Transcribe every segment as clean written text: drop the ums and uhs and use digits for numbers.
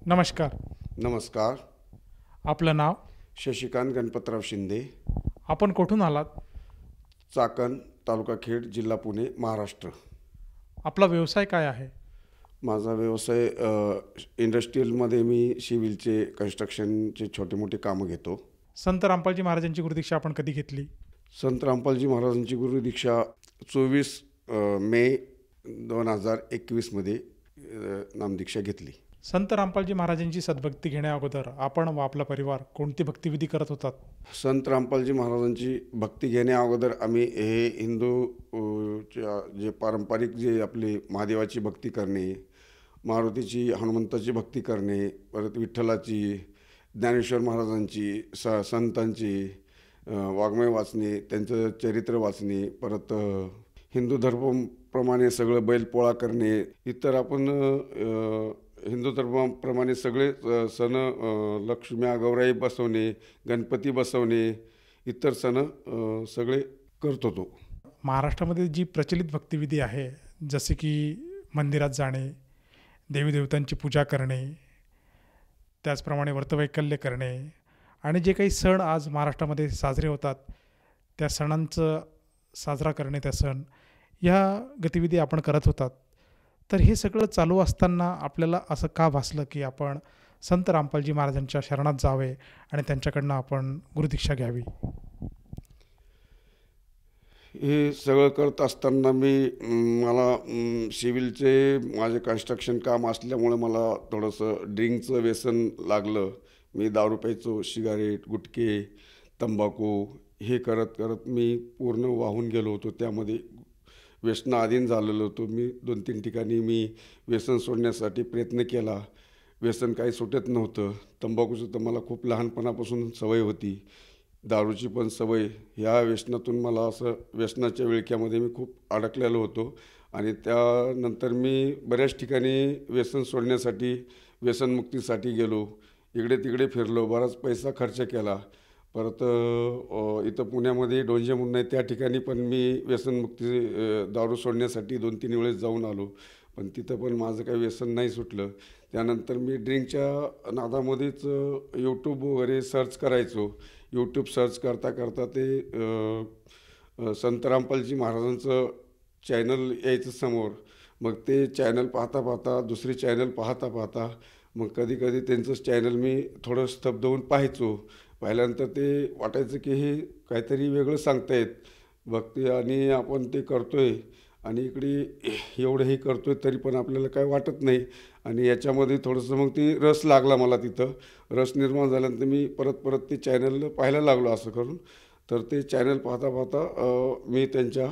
नमस्कार. नमस्कार. आपलं नाव? शशिकांत गणपतराव शिंदे, आपण कुठून आलात? चाकण, तालुका खेड, जिल्हा पुणे, महाराष्ट्र. आपला व्यवसाय काय आहे? माझा व्यवसाय इंडस्ट्रीयलमध्ये मी सिव्हिलचे कन्स्ट्रक्शनचे छोटे मोठे कामं घेतो. संत रामपालजी महाराजांची गुरुदीक्षा आपण कधी घेतली? संत रामपालजी महाराजांची गुरुदीक्षा 24 मे 2021 नामदीक्षा घेतली. संत रामपालजी महाराजांची सद्भक्ती घेण्या अगोदर आपण व आपला परिवार कोणती भक्तिविधी करत होतात? संत रामपालजी महाराजांची भक्ती घेण्या अगोदर आम्ही हे हिंदू जे पारंपरिक जे आपली महादेवाची भक्ती करणे, मारुतीची, हनुमंताची भक्ती करणे, परत विठ्ठलाची, ज्ञानेश्वर महाराजांची, संतांची वाङ्मय वाचणे, त्यांचं चरित्र वाचणे, परत हिंदू धर्माप्रमाणे सगळं बैलपोळा करणे, इतर आपण हिंदू धर्माप्रमाणे सगळे सण, लक्ष्म्या गौराई बसवणे, गणपती बसवणे, इतर सण सगळे करत होतो. महाराष्ट्रामध्ये जी प्रचलित भक्तिविधी आहे, जसे की मंदिरात जाणे, देवी देवतांची पूजा करणे, त्याचप्रमाणे व्रतवैकल्य करणे आणि जे काही सण आज महाराष्ट्रामध्ये साजरे होतात त्या सणांचं साजरा करणे, त्या सण ह्या गतिविधी आपण करत होतात. तर हे सगळं चालू असताना आपल्याला असं का भासलं की आपण संत रामपालजी महाराजांच्या शरणात जावे आणि त्यांच्याकडनं आपण गुरुदीक्षा घ्यावी? हे सगळं करत असताना मला सिव्हिलचे माझे कन्स्ट्रक्शन काम असल्यामुळे मला थोडंसं ड्रिंकचं व्यसन लागलं. मी दारू प्यायचो, सिगारेट, गुटखे, तंबाखू हे करत करत मी पूर्ण वाहून गेलो होतो. त्यामध्ये व्यसनाधीन झालेलो होतो. मी 2-3 ठिकाणी व्यसन सोडण्यासाठी प्रयत्न केला. व्यसन काही सुटत नव्हतं. तंबाखूचं तर मला खूप लहानपणापासून सवय होती, दारूची पण सवय. ह्या व्यसनातून मला असं व्यसनाच्या विळख्यामध्ये मी खूप अडकलेलो होतो आणि त्यानंतर मी बऱ्याच ठिकाणी व्यसन सोडण्यासाठी, व्यसनमुक्तीसाठी गेलो, इकडे तिकडे फिरलो, बराच पैसा खर्च केला. परत इथं पुण्यामध्ये डोंजे म्हणून आहे, त्या ठिकाणी पण मी व्यसनमुक्ती दारू सोडण्यासाठी 2-3 वेळेस जाऊन आलो, पण तिथं पण माझं काही व्यसन नाही सुटलं. त्यानंतर मी ड्रिंकच्या नादामध्येच यूट्यूब वगैरे सर्च करायचो. यूट्यूब सर्च करता करता ते संत रामपालजी महाराजांचं चॅनल यायचं समोर. मग ते चॅनल पाहता पाहता, दुसरे चॅनल पाहता पाहता मग कधी कधी त्यांचंच चॅनल मी थोडं स्तब्ध होऊन पाहायचो. पाहिल्यानंतर ते वाटायचं की हे काहीतरी वेगळं सांगतायत भक्ती आणि आपण ते करतोय आणि इकडे एवढंही करतोय तरी पण आपल्याला काय वाटत नाही. आणि याच्यामध्ये थोडंसं मग ती रस लागला मला. तिथं रस निर्माण झाल्यानंतर मी परत परत ते चॅनल पाहायला लागलो असं करून. तर ते चॅनल पाहता पाहता मी त्यांच्या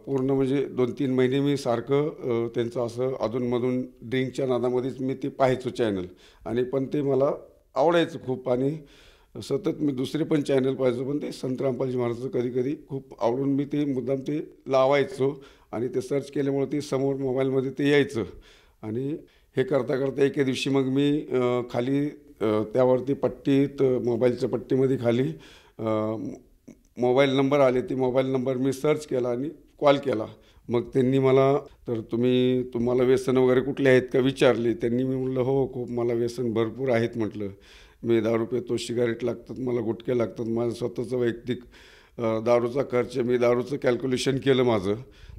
पूर्ण म्हणजे 2-3 महिने मी सारखं त्यांचं असं अधूनमधून ड्रिंकच्या नादामध्येच मी ते पाहायचो चॅनल. आणि पण ते मला आवडायचं खूप आणि सतत मी दुसरे पण चॅनल पाहायचो, पण ते संत रामपालजी महाराजांचं कधी कधी खूप आवडून मी ते मुद्दाम ते लावायचो आणि ते सर्च केल्यामुळे ते समोर मोबाईलमध्ये ते यायचं. आणि हे करता करता एके दिवशी मग मी खाली त्यावरती पट्टीत, मोबाईलच्या पट्टीमध्ये खाली मोबाईल नंबर आले. ते मोबाईल नंबर मी सर्च केला आणि कॉल केला. मग त्यांनी मला, तर तुम्हाला व्यसन वगैरे कुठले आहेत का विचारले. त्यांनी मी म्हटलं हो, खूप मला व्यसन भरपूर आहेत म्हटलं. मी दारू पितो, सिगारेट लागतात, मला गुटखे लागतात, माझं स्वतःचं वैयक्तिक दारूचा खर्च, मी दारूचं कॅल्क्युलेशन केलं माझं.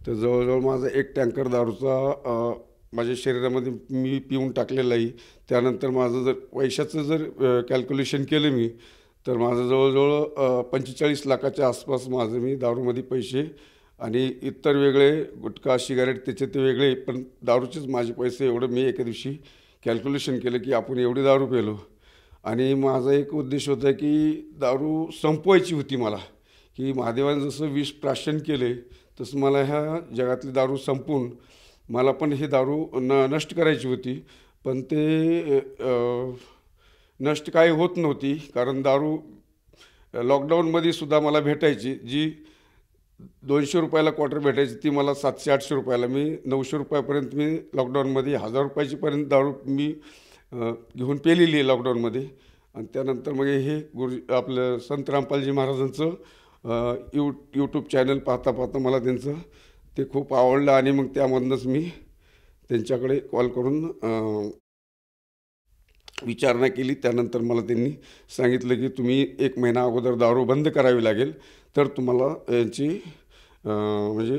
तर जवळजवळ माझा 1 टँकर दारूचा माझ्या शरीरामध्ये मी पिऊन टाकलेला आहे. त्यानंतर माझं जर पैशाचं जर कॅल्क्युलेशन केलं मी, तर माझं जवळजवळ 45 लाखाच्या आसपास माझं मी दारूमध्ये पैसे आणि इतर वेगळे गुटखा, सिगारेट त्याचे ते वेगळे, पण दारूचेच माझे पैसे एवढं मी एका दिवशी कॅल्क्युलेशन केलं की आपण एवढी दारू पेलो. आणि माझा एक उद्देश होता की दारू संपवायची होती मला, की महादेवाने जसं विष प्राशन केले तसं मला ह्या जगातली दारू संपवून मला पण हे दारू नष्ट करायची होती. पण ते नष्ट काही होत नव्हती, कारण दारू लॉकडाऊनमध्ये सुद्धा मला भेटायची. जी 200 रुपयाला क्वार्टर भेटायची ती मला 700-800 रुपयाला, मी 900 रुपयापर्यंत मी लॉकडाऊनमध्ये 1000 रुपयाची पर्यंत दारू मी घेऊन पेलेली आहे लॉकडाऊनमध्ये. आणि त्यानंतर मग हे आपलं संत रामपालजी महाराजांचं यूट्यूब चॅनल पाहता पाहता मला त्यांचं ते खूप आवडलं आणि मग त्यामधूनच मी त्यांच्याकडे कॉल करून विचारणा केली. त्यानंतर मला त्यांनी सांगितलं की तुम्ही 1 महिना अगोदर दारू बंद करावी लागेल, तर तुम्हाला यांची म्हणजे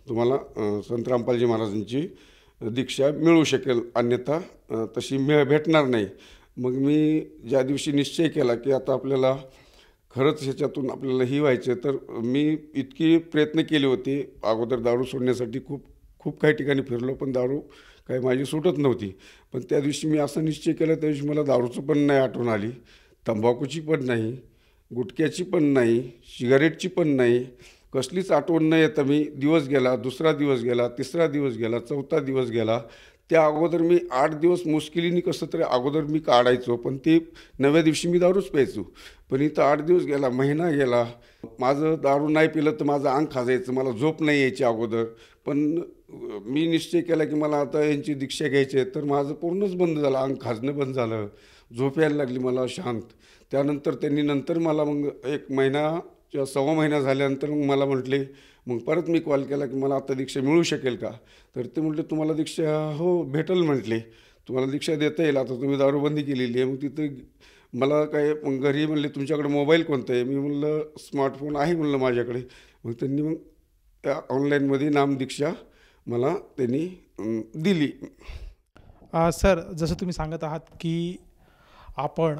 तुम्हाला संत रामपालजी महाराजांची दीक्षा मिळू शकेल, अन्यथा तशी भेटणार नाही. मग मी ज्या दिवशी निश्चय केला की आता आपल्याला खरंच ह्याच्यातून आपल्याला ही व्हायचं, तर मी इतकी प्रयत्न केले होते अगोदर दारू सोडण्यासाठी. खूप काही ठिकाणी फिरलो, पण दारू काही माझी सुटत नव्हती. पण त्या दिवशी मी असा निश्चय केला, त्या दिवशी मला दारूचं पण नाही आठवण आली, तंबाखूची पण नाही, गुटख्याची पण नाही, सिगारेटची पण नाही, कसलीच आठवण नाही येतं. मी दिवस गेला, दुसरा दिवस गेला, तिसरा दिवस गेला, चौथा दिवस गेला. त्या अगोदर मी 8 दिवस मुश्किलीने कसं तरी अगोदर मी काढायचो, पण ते 9व्या दिवशी मी दारूच प्यायचो. पण इथं 8 दिवस गेला, महिना गेला, माझं दारू नाही पिलं तर माझं अंग खाजायचं, मला झोप नाही यायची अगोदर. पण मी निश्चय केला की मला आता यांची दीक्षा घ्यायची आहे, तर माझं पूर्णच बंद झालं, अंग खाजणं बंद झालं, झोप यायला लागली मला शांत. त्यानंतर त्यांनी नंतर मला मग 1 महिना किंवा 1.25 महिना झाल्यानंतर मग मला म्हटले, मग परत मी कॉल केला की मला आता दीक्षा मिळू शकेल का? तर ते म्हटले तुम्हाला दीक्षा हो भेटेल म्हटले, तुम्हाला दीक्षा देता येईल, आता तुम्ही दारूबंदी केलेली आहे. मग तिथं मला काय मग घरी म्हणले तुमच्याकडे मोबाईल कोणता आहे? मी म्हणलं स्मार्टफोन आहे म्हणलं माझ्याकडे. मग त्यांनी मग त्या ऑनलाईनमध्ये नामदीक्षा मला त्यांनी दिली. सर, जसं तुम्ही सांगत आहात की आपण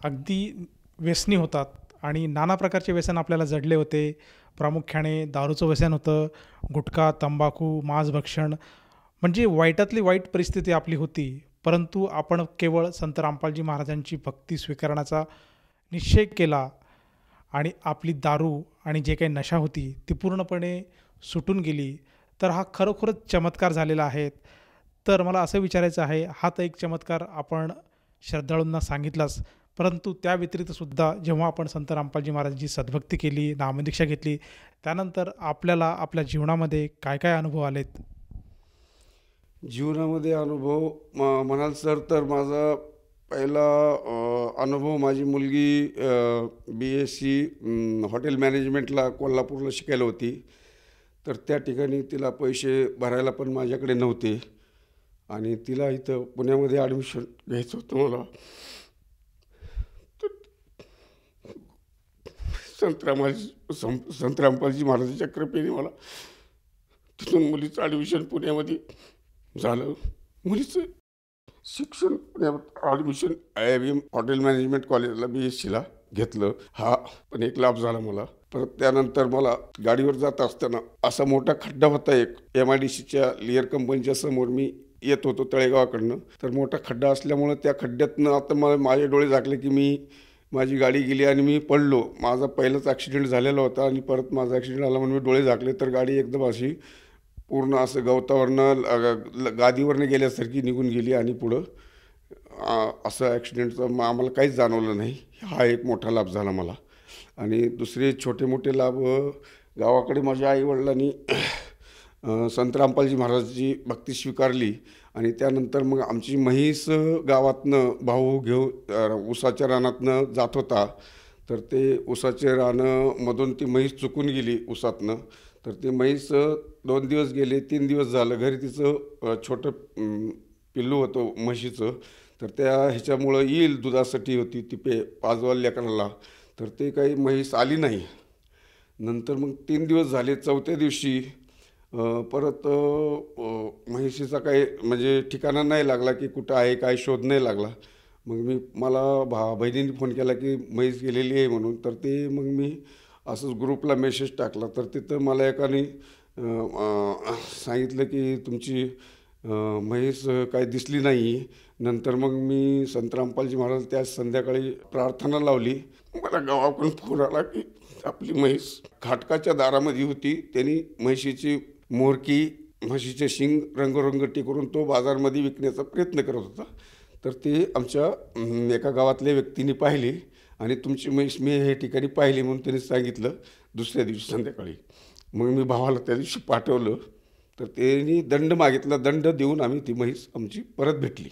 अगदी व्यसनी होतात आणि नाना प्रकारचे व्यसन आपल्याला जडले होते. प्रामुख्याने दारूचं व्यसन होतं, गुटखा, तंबाखू, मांसभक्षण, म्हणजे वाईटातली वाईट परिस्थिती आपली होती. परंतु आपण केवळ संत रामपालजी महाराजांची भक्ती स्वीकारण्याचा निश्चय केला आणि आपली दारू आणि जे काही नशा होती ती पूर्णपणे सुटून गेली. तर हा खरोखरच चमत्कार झालेला आहे. तर मला असं विचारायचं आहे, हा तर एक चमत्कार आपण श्रद्धाळूंना सांगितलाच, परंतु त्या व्यतिरिक्तसुद्धा जेव्हा आपण संत रामपालजी महाराजांची सद्भक्ती केली, नामदीक्षा घेतली, त्यानंतर आपल्याला आपल्या जीवनामध्ये काय काय अनुभव आलेत? जीवनामध्ये अनुभव म्हणाल सर, तर माझा पहिला अनुभव, माझी मुलगी BSc हॉटेल मॅनेजमेंटला कोल्हापूरला शिकायला होती. तर त्या ठिकाणी तिला पैसे भरायला पण माझ्याकडे नव्हते आणि तिला इथं पुण्यामध्ये ॲडमिशन घ्यायचं होतं मला. संत रामपालजी महाराजांच्या कृपेने मला तिथून मुलीचं ॲडमिशन पुण्यामध्ये झालं. मुलीचं शिक्षण पुण्यात ॲडमिशन IIM हॉटेल मॅनेजमेंट कॉलेजला BScला घेतलं. हा पण एक लाभ झाला मला. परत त्यानंतर मला गाडीवर जात असताना असा मोठा खड्डा होता एक, MIDCच्या लिअर कंपनीच्या समोर मी येत होतो तळेगावाकडनं. तर मोठा खड्डा असल्यामुळं त्या खड्ड्यातनं आता मला माझे डोळे झाकले की माझी गाडी गेली आणि मी पडलो. माझा पहिलाच ॲक्सिडेंट झालेला होता आणि परत माझा ॲक्सिडेंट आला म्हणून मी डोळे झाकले, तर गाडी एकदम अशी पूर्ण असं गवतावरनं गादीवरनं गेल्यासारखी निघून गेली आणि पुढं असं ॲक्सिडेंटचं आम्हाला काहीच जाणवलं नाही. हा एक मोठा लाभ झाला मला. आणि दुसरे छोटे मोठे लाभ, गावाकडे माझ्या आईवडिलांनी संत रामपालजी महाराजांची भक्ती स्वीकारली आणि त्यानंतर मग आमची म्हैस गावातनं भाऊ घेऊन ऊसाच्या रानातनं जात होता. तर ते ऊसाचे रानमधून ती म्हैस चुकून गेली ऊसातनं. तर ते म्हैस 2 दिवस गेले, 3 दिवस झालं, घरी तिचं छोटं पिल्लू होतं म्हशीचं. तर त्या ह्याच्यामुळं येईल दुधासाठी होती ती पाजवाल लेकराला, तर ते काही म्हैस आली नाही. नंतर मग 3 दिवस झाले, 4थ्या दिवशी परत म्हैशीचा काही म्हणजे ठिकाणा नाही लागला की कुठं आहे, काय शोध नाही लागला. मग मला बहिणीने फोन केला की म्हैस गेलेली आहे म्हणून. तर ते मग मी असंच ग्रुपला मेसेज टाकला. तर तिथं मला एकाने सांगितलं की तुमची म्हैस काही दिसली नाही. नंतर मग मी संत रामपालजी महाराज त्या संध्याकाळी प्रार्थना लावली. मला गावाकडून फोन आला की आपली म्हैस खाटकाच्या दारामध्ये होती. त्यांनी म्हैशीची मोरकी, म्हशीचे शिंग रंगरंगटी करून तो बाजारमध्ये विकण्याचा प्रयत्न करत होता. तर ते आमच्या एका गावातल्या व्यक्तीने पाहिली आणि तुमची म्हैस मी हे ठिकाणी पाहिली म्हणून त्यांनी सांगितलं दुसऱ्या दिवशी संध्याकाळी. मग मी भावाला त्या दिवशी पाठवलं. तर त्यांनी दंड मागितला. दंड देऊन आम्ही ती म्हैस आमची परत भेटली.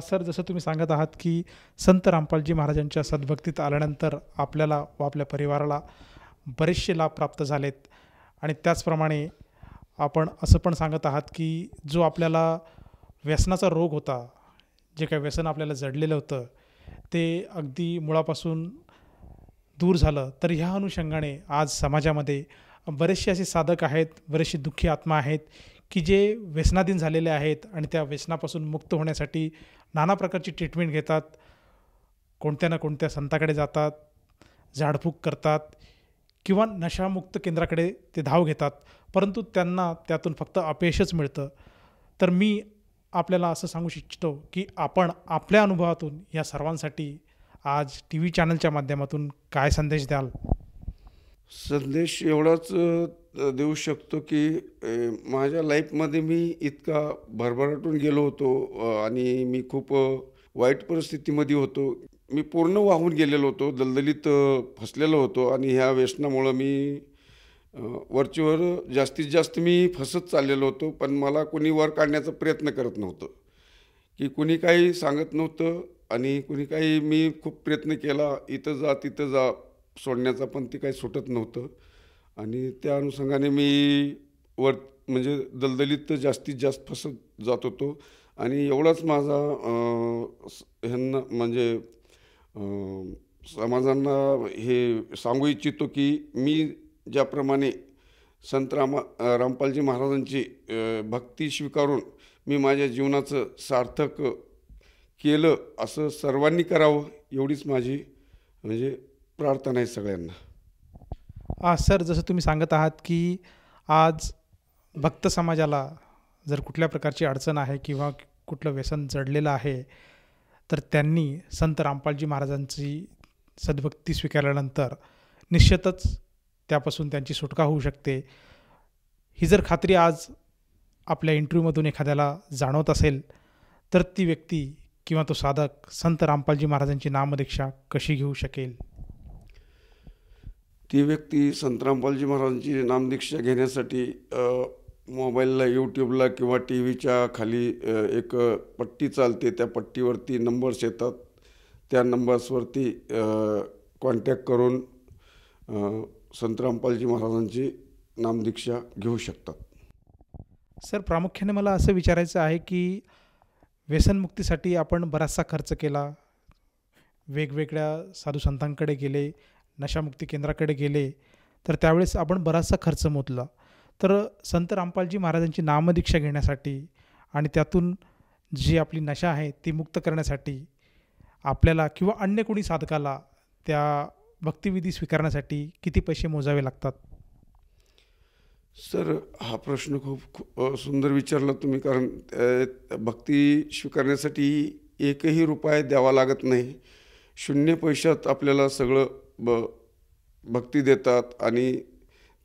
सर, जसं तुम्ही सांगत आहात की संत रामपालजी महाराजांच्या सद्भक्तीत आल्यानंतर आपल्याला व आपल्या परिवाराला बरेचसे लाभ प्राप्त झालेत आणि त्याचप्रमाणे आपण असं पण सांगत आहात की जो आपल्याला व्यसनाचा रोग होता जे काही व्यसन आपल्याला जडलेलं होतं ते अगदी मुळापासून दूर झालं. तर ह्या अनुषंगाने आज समाजामध्ये बरेचसे असे साधक आहेत, बरेचसे दुःखी आत्मा आहेत की जे व्यसनाधीन झालेले आहेत आणि त्या व्यसनापासून मुक्त होण्यासाठी नाना प्रकारची ट्रीटमेंट घेतात, कोणत्या ना कोणत्या संताकडे जातात, झाडफूक करतात किंवा नशामुक्त केंद्राकडे ते धाव घेतात, परंतु त्यांना त्यातून फक्त अपयशच मिळतं. तर मी आपल्याला असं सांगू इच्छितो की आपण आपल्या अनुभवातून या सर्वांसाठी आज टी व्ही चॅनलच्या माध्यमातून काय संदेश द्याल? संदेश एवढाच देऊ शकतो की माझ्या लाईफमध्ये मी इतका भरभराटून गेलो होतो आणि मी खूप वाईट परिस्थितीमध्ये होतो. मी पूर्ण वाहून गेलेलो होतो, दलदलीत फसलेलो होतो आणि ह्या व्यसनामुळं मी वरचेवर जास्तीत जास्त मी फसत चाललेलो होतो. पण मला कोणी वर काढण्याचा प्रयत्न करत नव्हतं, की कुणी काही सांगत नव्हतं आणि कुणी काही मी खूप प्रयत्न केला, इथं जा तिथं जा सोडण्याचा, पण ते काही सुटत नव्हतं. आणि त्या अनुषंगाने मी म्हणजे दलदलीत जास्तीत जास्त फसत जात होतो. आणि एवढाच माझा ह्यांना म्हणजे समाजांना हे सांगू इच्छितो की मी ज्याप्रमाणे संत रामपालजी महाराजांची भक्ती स्वीकारून मी माझ्या जीवनाचं सार्थक केलं, असं सर्वांनी करावं एवढीच माझी म्हणजे प्रार्थना आहे सगळ्यांना. सर, जसं तुम्ही सांगत आहात की आज भक्त समाजाला जर कुठल्या प्रकारची अडचण आहे किंवा कुठलं व्यसन जडलेलं आहे तर त्यांनी संत रामपालजी महाराजांची सद्भक्ती स्वीकारल्यानंतर निश्चितच त्यापासून त्यांची सुटका होऊ शकते. ही जर खात्री आज आपल्या इंटरव्ह्यूमधून एखाद्याला जाणवत असेल तर ती व्यक्ती किंवा तो साधक संत रामपालजी महाराजांची नामदीक्षा कशी घेऊ शकेल? ती व्यक्ती संत रामपालजी महाराजांची नामदीक्षा घेण्यासाठी मोबाईलला, यूट्यूबला किंवा टी व्हीच्या खाली एक पट्टी चालते, त्या पट्टीवरती नंबर्स येतात. त्या नंबर्सवरती कॉन्टॅक्ट करून संत रामपालजी महाराजांची नामदीक्षा घेऊ शकतात. सर, प्रामुख्याने मला असं विचारायचं आहे की व्यसनमुक्तीसाठी आपण बराचसा खर्च केला, वेगवेगळ्या साधू संतांकडे गेले, नशामुक्ती केंद्राकडे गेले, तर त्यावेळेस आपण बराचसा खर्च मोजला. तर संत रामपालजी महाराजांची नामदीक्षा घेण्यासाठी आणि त्यातून जी आपली नशा आहे ती मुक्त करण्यासाठी आपल्याला किंवा अन्य कोणी साधकाला त्या भक्तिविधी स्वीकारण्यासाठी किती पैसे मोजावे लागतात? सर, हा प्रश्न खूप सुंदर विचारला तुम्ही. कारण भक्ती स्वीकारण्यासाठी एकही रुपया द्यावा लागत नाही. 0 पैशात आपल्याला सगळं भक्ती देतात आणि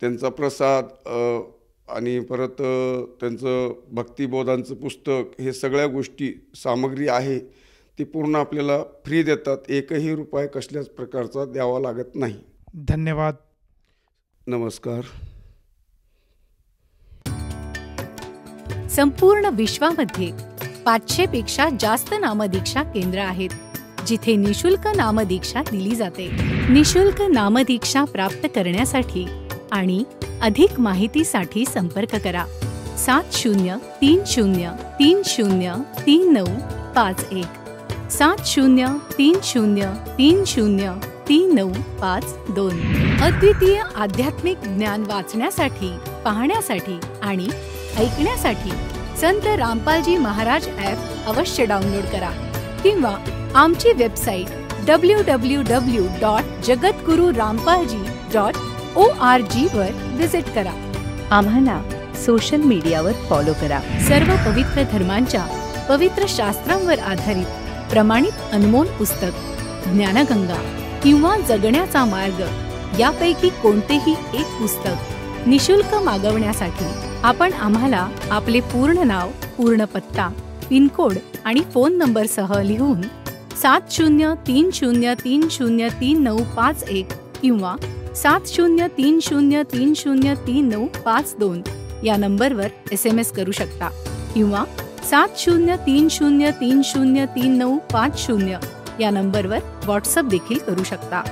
त्यांचा प्रसाद आणि परत त्यांचं भक्तिबोधांचं पुस्तक, हे सगळ्या गोष्टी सामग्री आहे ती पूर्ण आपल्याला फ्री देतात. एकही रुपया कसल्याच प्रकारचा द्यावा लागत नाही. धन्यवाद. नमस्कार. संपूर्ण विश्वामध्ये 500 पेक्षा जास्त नामदीक्षा केंद्र आहेत जिथे निशुल्क नामदीक्षा दिली जाते. निशुल्क नामदीक्षा प्राप्त करण्यासाठी आणि अधिक माहितीसाठी संपर्क करा 7030303951 7030303952. अद्वितीय आध्यात्मिक ज्ञान वाचण्यासाठी, पाहण्यासाठी आणि ऐकण्यासाठी संत रामपालजी महाराज ॲप अवश्य डाउनलोड करा किंवा आमची वेबसाईट www.jagatgururampalji.org वर विजिट करा. आम्हाला सोशल मीडियावर फॉलो करा. सर्व पवित्र धर्मांच्या पवित्र शास्त्रांवर आधारित प्रमाणित अनमोल पुस्तक ज्ञानगंगा किंवा जगण्याचा मार्ग यापैकी कोणतेही एक पुस्तक निशुल्क मागवण्यासाठी आपण आम्हाला आपले पूर्ण नाव, पूर्ण पत्ता, पिनकोड आणि फोन नंबरसह लिहून 7030303951 किंवा 7030303952 या नंबरवर SMS करू शकता किंवा 7030303950 या नंबरवर व्हॉट्सअप देखील करू शकता.